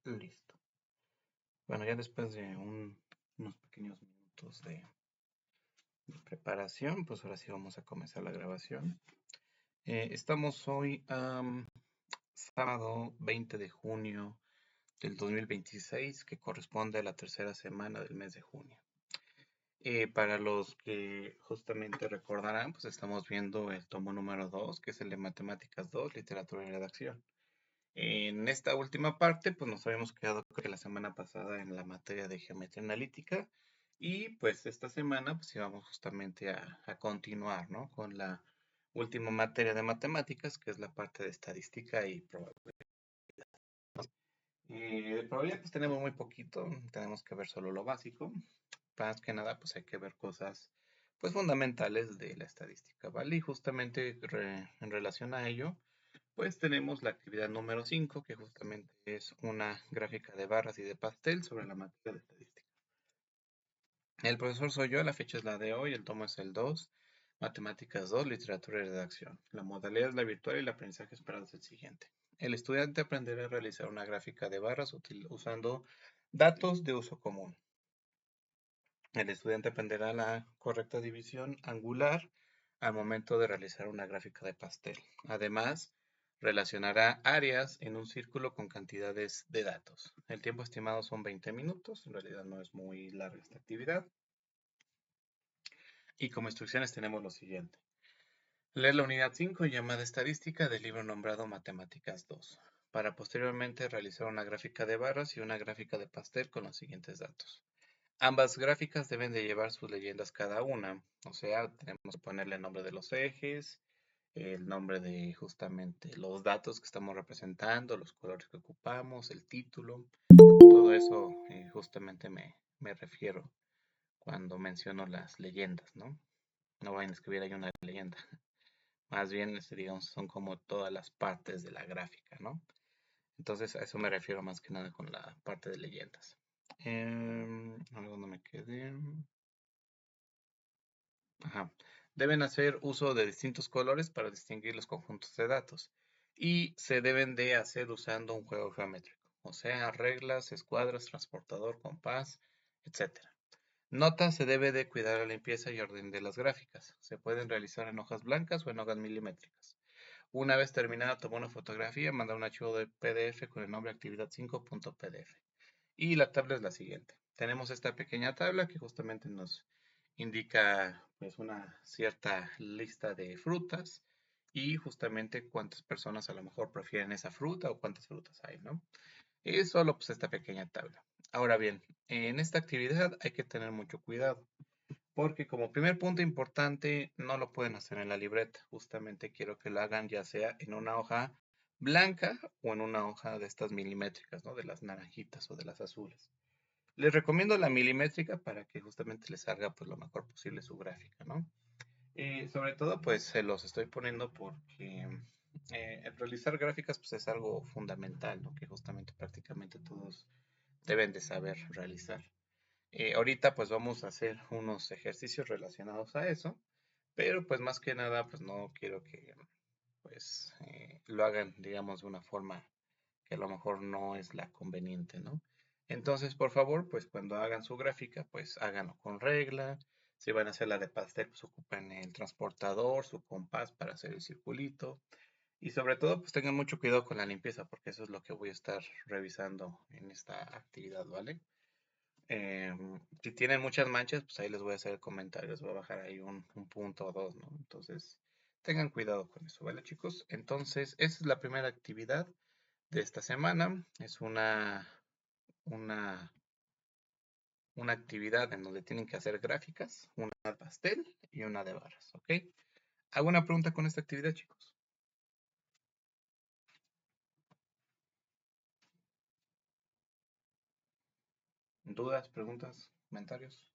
Listo. Bueno, ya después de unos pequeños minutos de preparación, pues ahora sí vamos a comenzar la grabación. Estamos hoy sábado 20 de junio del 2026, que corresponde a la tercera semana del mes de junio. Para los que justamente recordarán, pues estamos viendo el tomo número 2, que es el de Matemáticas 2, Literatura y Redacción. En esta última parte, pues nos habíamos quedado creo que la semana pasada en la materia de geometría analítica y pues esta semana pues íbamos justamente a continuar, ¿no? Con la última materia de matemáticas, que es la parte de estadística y probabilidad. De probabilidad pues tenemos muy poquito, tenemos que ver solo lo básico. Más que nada pues hay que ver cosas pues fundamentales de la estadística, ¿vale? Y justamente en relación a ello, pues tenemos la actividad número 5, que justamente es una gráfica de barras y de pastel sobre la materia de estadística. El profesor soy yo, la fecha es la de hoy, el tomo es el 2, Matemáticas 2, Literatura y Redacción. La modalidad es la virtual y el aprendizaje esperado es el siguiente. El estudiante aprenderá a realizar una gráfica de barras usando datos de uso común. El estudiante aprenderá la correcta división angular al momento de realizar una gráfica de pastel. Además, relacionará áreas en un círculo con cantidades de datos. El tiempo estimado son 20 minutos, en realidad no es muy larga esta actividad. Y como instrucciones tenemos lo siguiente. Leer la unidad 5 llamada estadística del libro nombrado Matemáticas 2, para posteriormente realizar una gráfica de barras y una gráfica de pastel con los siguientes datos. Ambas gráficas deben de llevar sus leyendas cada una, o sea, tenemos que ponerle el nombre de los ejes, el nombre de justamente los datos que estamos representando, los colores que ocupamos, el título, todo eso justamente me refiero cuando menciono las leyendas, ¿no? No vayan a escribir ahí una leyenda, más bien, digamos, son como todas las partes de la gráfica, ¿no? Entonces a eso me refiero más que nada con la parte de leyendas. A ver dónde me quedé. Ajá. Deben hacer uso de distintos colores para distinguir los conjuntos de datos y se deben de hacer usando un juego geométrico, o sea, reglas, escuadras, transportador, compás, etcétera. Nota, se debe de cuidar la limpieza y orden de las gráficas. Se pueden realizar en hojas blancas o en hojas milimétricas. Una vez terminada, tomar una fotografía, mandar un archivo de PDF con el nombre actividad5.pdf. Y la tabla es la siguiente. Tenemos esta pequeña tabla que justamente nos indica pues una cierta lista de frutas y justamente cuántas personas a lo mejor prefieren esa fruta o cuántas frutas hay, ¿no? Es solo pues esta pequeña tabla. Ahora bien, en esta actividad hay que tener mucho cuidado porque como primer punto importante no lo pueden hacer en la libreta. Justamente quiero que lo hagan ya sea en una hoja blanca o en una hoja de estas milimétricas, ¿no? De las naranjitas o de las azules. Les recomiendo la milimétrica para que justamente les salga pues lo mejor posible su gráfica, ¿no? Sobre todo pues se los estoy poniendo porque el realizar gráficas pues es algo fundamental, ¿no? Que justamente prácticamente todos deben de saber realizar. Ahorita pues vamos a hacer unos ejercicios relacionados a eso, pero pues más que nada pues no quiero que pues lo hagan digamos de una forma que a lo mejor no es la conveniente, ¿no? Entonces, por favor, pues cuando hagan su gráfica, pues háganlo con regla. Si van a hacer la de pastel, pues ocupen el transportador, su compás para hacer el circulito. Y sobre todo, pues tengan mucho cuidado con la limpieza, porque eso es lo que voy a estar revisando en esta actividad, ¿vale? Si tienen muchas manchas, pues ahí les voy a hacer el comentario, les voy a bajar ahí un punto o dos, ¿no? Entonces, tengan cuidado con eso, ¿vale, chicos? Entonces, esa es la primera actividad de esta semana. Es una, una actividad en donde tienen que hacer gráficas, una de pastel y una de barras, ¿ok? ¿Alguna pregunta con esta actividad, chicos? ¿Dudas, preguntas, comentarios?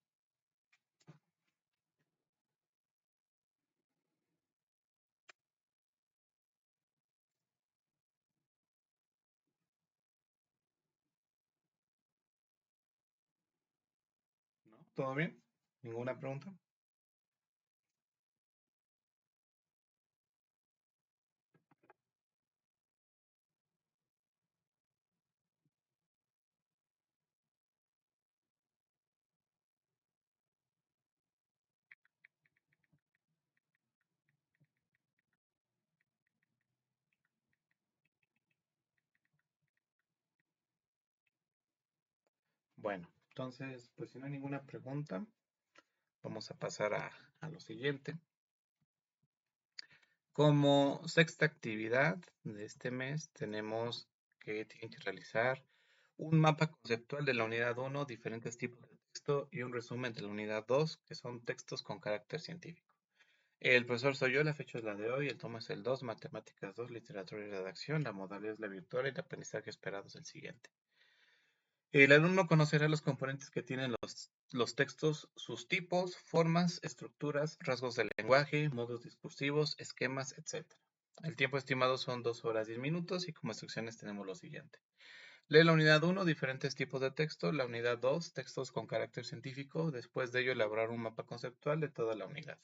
¿No? ¿Todo bien? ¿Ninguna pregunta? Bueno, entonces, pues si no hay ninguna pregunta, vamos a pasar a lo siguiente. Como sexta actividad de este mes, tenemos que tienen que realizar un mapa conceptual de la unidad 1, diferentes tipos de texto y un resumen de la unidad 2, que son textos con carácter científico. El profesor soy yo, la fecha es la de hoy, el tomo es el 2, matemáticas 2, literatura y redacción, la modalidad es la virtual y el aprendizaje esperado es el siguiente. El alumno conocerá los componentes que tienen los textos, sus tipos, formas, estructuras, rasgos del lenguaje, modos discursivos, esquemas, etc. El tiempo estimado son 2 horas 10 minutos y como instrucciones tenemos lo siguiente. Lee la unidad 1, diferentes tipos de texto, la unidad 2, textos con carácter científico, después de ello elaborar un mapa conceptual de toda la unidad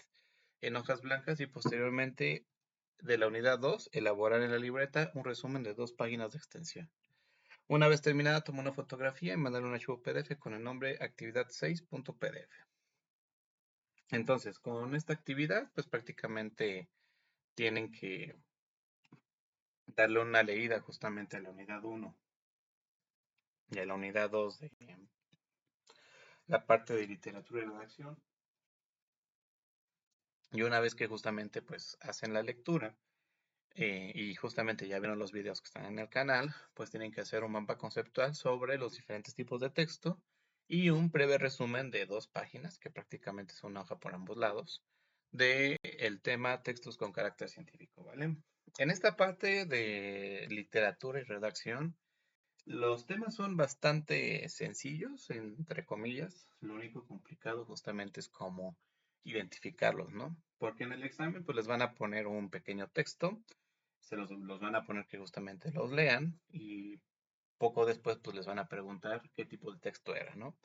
en hojas blancas y posteriormente de la unidad 2, elaborar en la libreta un resumen de 2 páginas de extensión. Una vez terminada, toma una fotografía y mandar un archivo PDF con el nombre actividad6.pdf. Entonces, con esta actividad, pues prácticamente tienen que darle una leída justamente a la unidad 1 y a la unidad 2 de la parte de literatura y redacción. Y una vez que justamente pues hacen la lectura y justamente ya vieron los videos que están en el canal, pues tienen que hacer un mapa conceptual sobre los diferentes tipos de texto y un breve resumen de 2 páginas, que prácticamente es una hoja por ambos lados, de el tema textos con carácter científico, ¿vale? En esta parte de literatura y redacción, los temas son bastante sencillos, entre comillas. Lo único complicado justamente es cómo identificarlos, ¿no? Porque en el examen pues les van a poner un pequeño texto, los van a poner que justamente los lean y poco después pues les van a preguntar qué tipo de texto era, ¿no?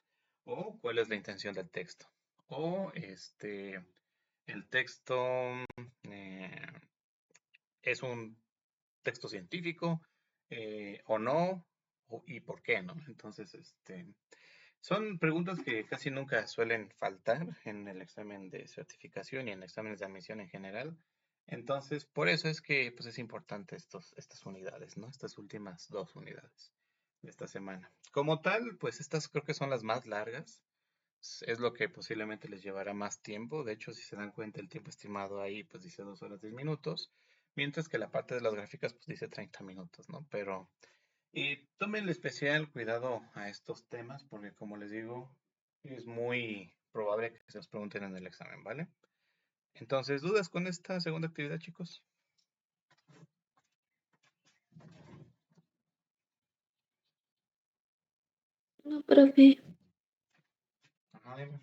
O cuál es la intención del texto. O el texto eh, es un texto científico o no, y por qué, ¿no? Entonces, son preguntas que casi nunca suelen faltar en el examen de certificación y en exámenes de admisión en general. Entonces, por eso es que pues, es importante estas unidades, ¿no? Estas últimas 2 unidades de esta semana. Como tal, pues estas creo que son las más largas. Es lo que posiblemente les llevará más tiempo. De hecho, si se dan cuenta, el tiempo estimado ahí pues dice 2 horas 10 minutos. Mientras que la parte de las gráficas pues dice 30 minutos, ¿no? Pero tomen especial cuidado a estos temas porque como les digo, es muy probable que se los pregunten en el examen, ¿vale? Entonces, ¿dudas con esta segunda actividad, chicos? No, profe. Ajá, dime.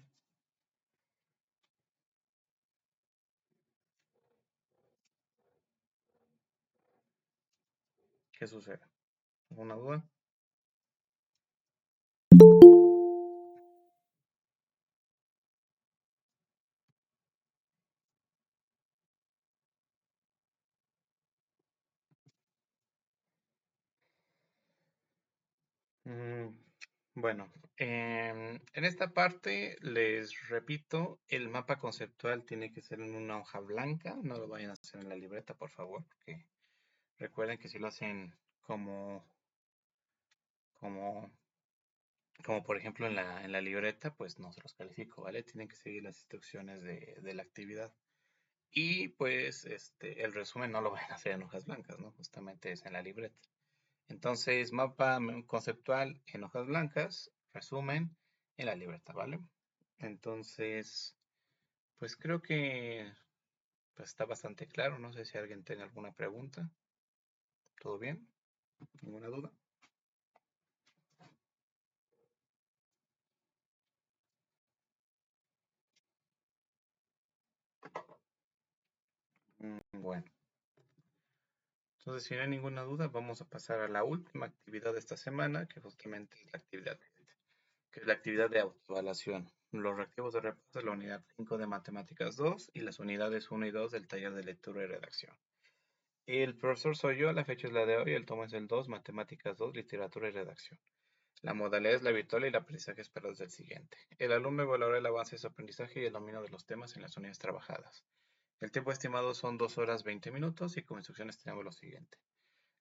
¿Qué sucede? ¿Alguna duda? Mm, bueno, en esta parte les repito, el mapa conceptual tiene que ser en una hoja blanca, no lo vayan a hacer en la libreta, por favor, porque recuerden que si lo hacen como, como, como por ejemplo en la libreta, pues no se los califico, ¿vale? Tienen que seguir las instrucciones de la actividad. Y pues el resumen no lo van a hacer en hojas blancas, ¿no? Justamente es en la libreta. Entonces, mapa conceptual en hojas blancas, resumen en la libreta, ¿vale? Entonces, pues creo que pues, está bastante claro. No sé si alguien tiene alguna pregunta. ¿Todo bien? ¿Ninguna duda? Bueno, entonces si no hay ninguna duda, vamos a pasar a la última actividad de esta semana, que justamente es la actividad, que es la actividad de autoevaluación. Los reactivos de repaso de la unidad 5 de Matemáticas 2 y las unidades 1 y 2 del taller de lectura y redacción. El profesor soy yo, la fecha es la de hoy, el tomo es el 2, Matemáticas 2, Literatura y Redacción. La modalidad es la virtual y el aprendizaje esperado es el siguiente. El alumno evaluará el avance de su aprendizaje y el dominio de los temas en las unidades trabajadas. El tiempo estimado son 2 horas 20 minutos y como instrucciones tenemos lo siguiente.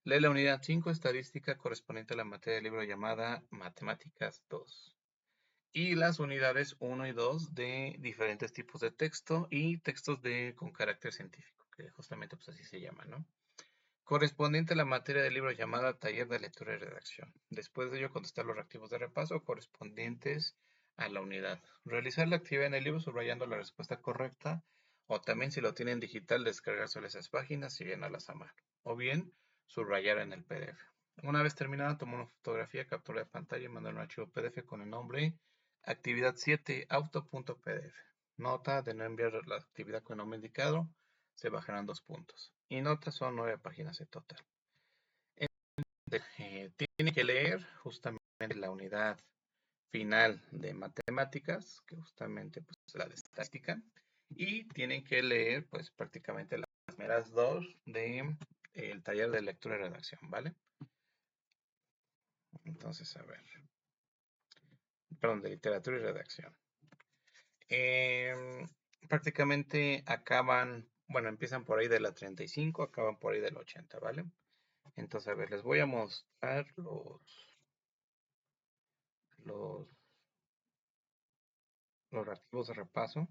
Lee la unidad 5, estadística correspondiente a la materia del libro llamada Matemáticas 2. y las unidades 1 y 2 de diferentes tipos de texto y textos con carácter científico, que justamente pues así se llama, ¿no? Correspondiente a la materia del libro llamada Taller de Lectura y Redacción. Después de ello, contestar los reactivos de repaso correspondientes a la unidad. Realizar la actividad en el libro subrayando la respuesta correcta, o también si lo tienen digital, descargar solo esas páginas y llenarlas a mano. O bien, subrayar en el PDF. Una vez terminada, tomar una fotografía, captura de pantalla y mandar un archivo PDF con el nombre actividad 7 auto.pdf. Nota de no enviar la actividad con el nombre indicado, se bajarán 2 puntos. Y notas son 9 páginas en total. Tiene que leer justamente la unidad final de matemáticas, que justamente pues, es la de estadística, y tienen que leer pues prácticamente las primeras dos de el taller de lectura y redacción, ¿vale? Entonces, a ver, perdón, de literatura y redacción. Prácticamente acaban, bueno, empiezan por ahí de la 35, acaban por ahí de la 80, ¿vale? Entonces, a ver, les voy a mostrar los, los archivos de repaso,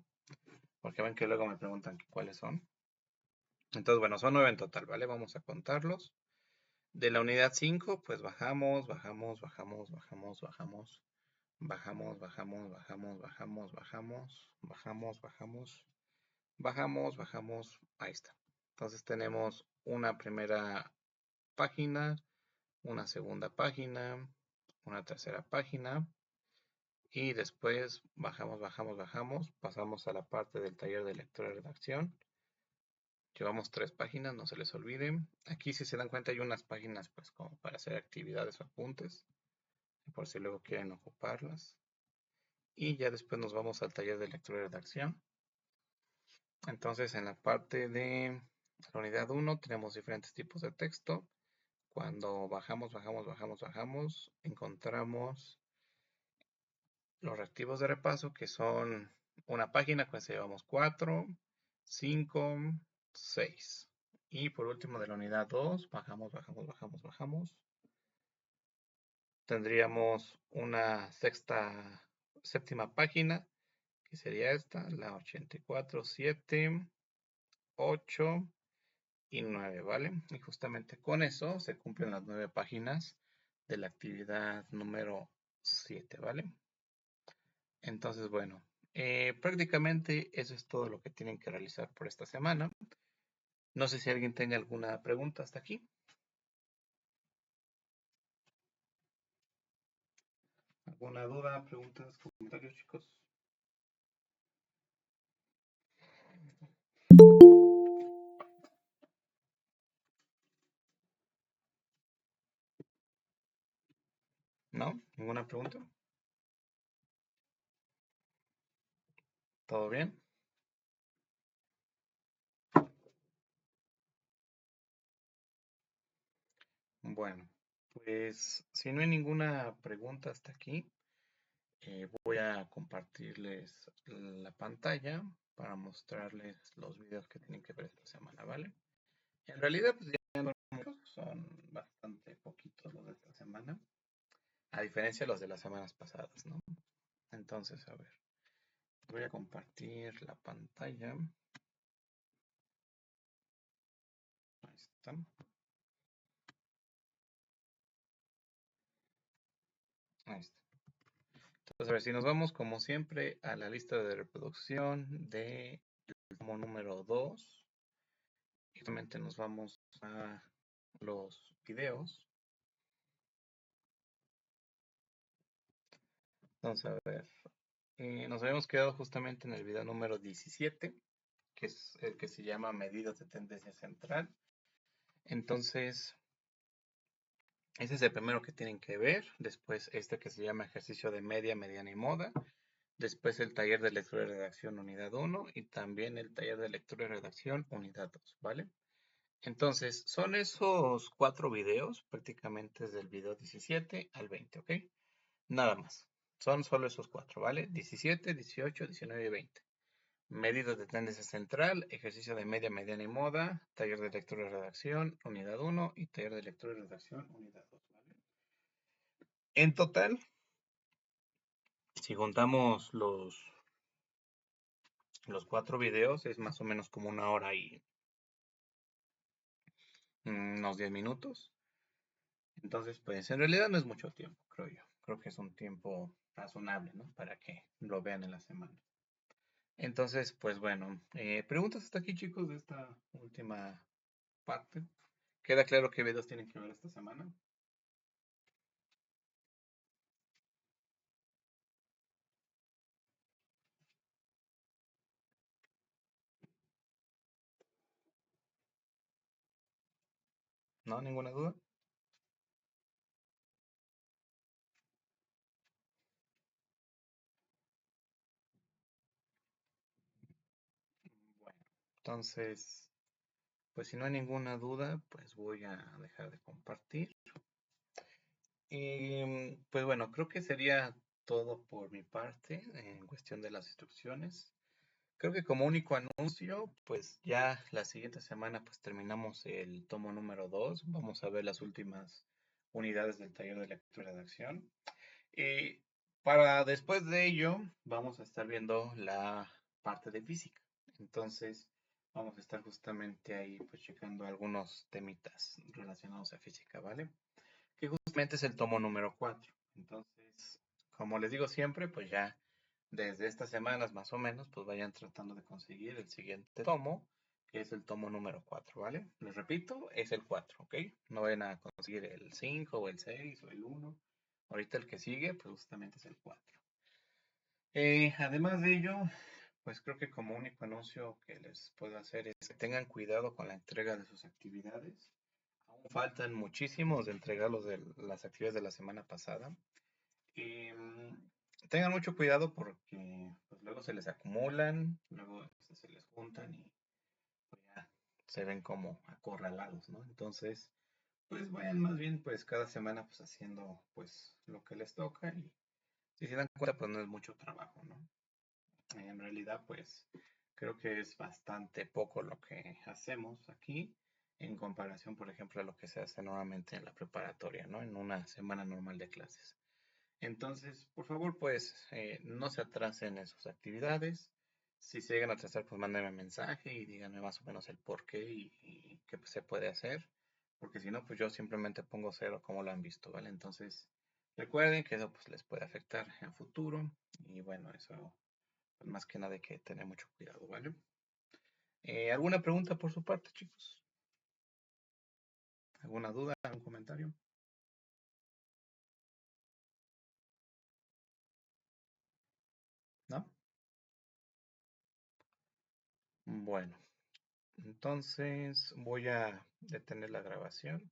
porque ven que luego me preguntan cuáles son. Entonces, bueno, son 9 en total, ¿vale? Vamos a contarlos. De la unidad 5, pues bajamos, bajamos, bajamos, bajamos, bajamos, bajamos, bajamos, bajamos, bajamos, bajamos, bajamos, bajamos, bajamos, bajamos, ahí está. Entonces tenemos una primera página, una segunda página, una tercera página y después bajamos, bajamos, bajamos, pasamos a la parte del taller de lectura y redacción. Llevamos 3 páginas, no se les olvide. Aquí si se dan cuenta hay unas páginas pues como para hacer actividades o apuntes, por si luego quieren ocuparlas. Y ya después nos vamos al taller de lectura y redacción. Entonces en la parte de la unidad 1 tenemos diferentes tipos de texto. Cuando bajamos, bajamos, bajamos, bajamos, encontramos los reactivos de repaso que son una página, pues llevamos 4, 5, 6. Y por último de la unidad 2, bajamos, bajamos, bajamos, bajamos. Tendríamos una séptima página, que sería esta, la 84, 7, 8 y 9, ¿vale? Y justamente con eso se cumplen las 9 páginas de la actividad número 7, ¿vale? Entonces, bueno, prácticamente eso es todo lo que tienen que realizar por esta semana. No sé si alguien tenga alguna pregunta hasta aquí. ¿Alguna duda, preguntas, comentarios, chicos? ¿No? ¿Ninguna pregunta? ¿Todo bien? Bueno, pues si no hay ninguna pregunta hasta aquí, voy a compartirles la pantalla para mostrarles los videos que tienen que ver esta semana, ¿vale? En realidad, pues ya no son muchos, son bastante poquitos los de esta semana, a diferencia de los de las semanas pasadas, ¿no? Entonces, a ver, voy a compartir la pantalla. Ahí está. Ahí está. Entonces, a ver, si nos vamos como siempre a la lista de reproducción de tomo número 2, y realmente nos vamos a los videos. Vamos a ver, nos habíamos quedado justamente en el video número 17, que es el que se llama Medidas de Tendencia Central. Entonces, ese es el primero que tienen que ver. Después este que se llama Ejercicio de Media, Mediana y Moda. Después el taller de lectura y redacción unidad 1 y también el taller de lectura y redacción unidad 2, ¿vale? Entonces, son esos 4 videos, prácticamente desde el video 17 al 20, ¿ok? Nada más. Son solo esos 4, ¿vale? 17, 18, 19 y 20. Medidas de tendencia central, ejercicio de media, mediana y moda, taller de lectura y redacción, unidad 1 y taller de lectura y redacción, unidad 2, ¿vale? En total, Si juntamos los 4 videos, es más o menos como 1 hora y unos 10 minutos. Entonces, pues en realidad no es mucho tiempo, creo yo. Creo que es un tiempo razonable, ¿no? Para que lo vean en la semana. Entonces, pues bueno, preguntas hasta aquí, chicos, de esta última parte. ¿Queda claro qué videos tienen que ver esta semana? ¿No? ¿Ninguna duda? Bueno, entonces, pues si no hay ninguna duda, pues voy a dejar de compartir. Y pues bueno, creo que sería todo por mi parte en cuestión de las instrucciones. Creo que como único anuncio, pues ya la siguiente semana pues terminamos el tomo número 2. Vamos a ver las últimas unidades del taller de lectura y redacción. Y para después de ello vamos a estar viendo la parte de física. Entonces vamos a estar justamente ahí pues checando algunos temitas relacionados a física, ¿vale? Que justamente es el tomo número 4. Entonces, como les digo siempre, pues ya desde estas semanas más o menos, pues vayan tratando de conseguir el siguiente tomo, que es el tomo número 4, ¿vale? Les repito, es el 4, ¿ok? No vayan a conseguir el 5 o el 6 o el 1. Ahorita el que sigue, pues justamente es el 4. Además de ello, pues creo que como único anuncio que les puedo hacer es que tengan cuidado con la entrega de sus actividades. Aún faltan muchísimos de entregarlos de las actividades de la semana pasada. Y tengan mucho cuidado porque pues, luego se les acumulan, luego se les juntan y pues, ya se ven como acorralados, ¿no? Entonces, pues vayan más bien pues cada semana pues haciendo pues lo que les toca y si se dan cuenta pues no es mucho trabajo, ¿no? En realidad pues creo que es bastante poco lo que hacemos aquí en comparación por ejemplo a lo que se hace normalmente en la preparatoria, ¿no? En una semana normal de clases. Entonces, por favor, pues no se atrasen en sus actividades. Si se llegan a atrasar, pues mándenme mensaje y díganme más o menos el por qué y qué se puede hacer. Porque si no, pues yo simplemente pongo cero como lo han visto, ¿vale? Entonces, recuerden que eso pues les puede afectar en futuro. Y bueno, eso pues, más que nada hay que tener mucho cuidado, ¿vale? ¿Alguna pregunta por su parte, chicos? ¿Alguna duda? ¿Algún comentario? ¿No? Bueno, entonces voy a detener la grabación.